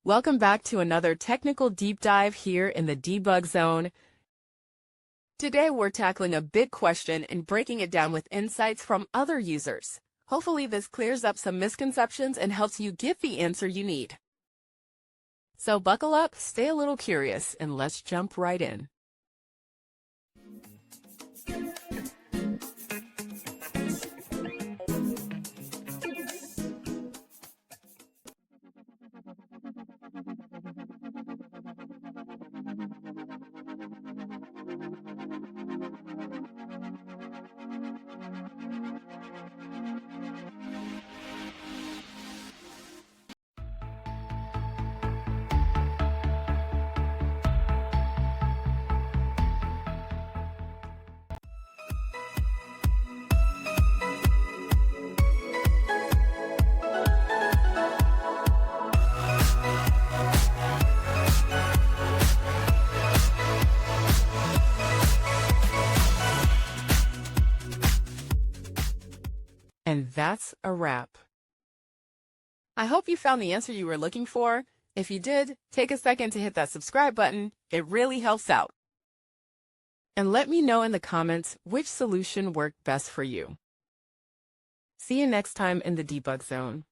Welcome back to another technical deep dive here in the debug zone. Today we're tackling a big question and breaking it down with insights from other users. Hopefully this clears up some misconceptions and helps you get the answer you need. So buckle up, stay a little curious, and let's jump right in. And that's a wrap. I hope you found the answer you were looking for. If you did, take a second to hit that subscribe button. It really helps out. And let me know in the comments which solution worked best for you. See you next time in the debug zone.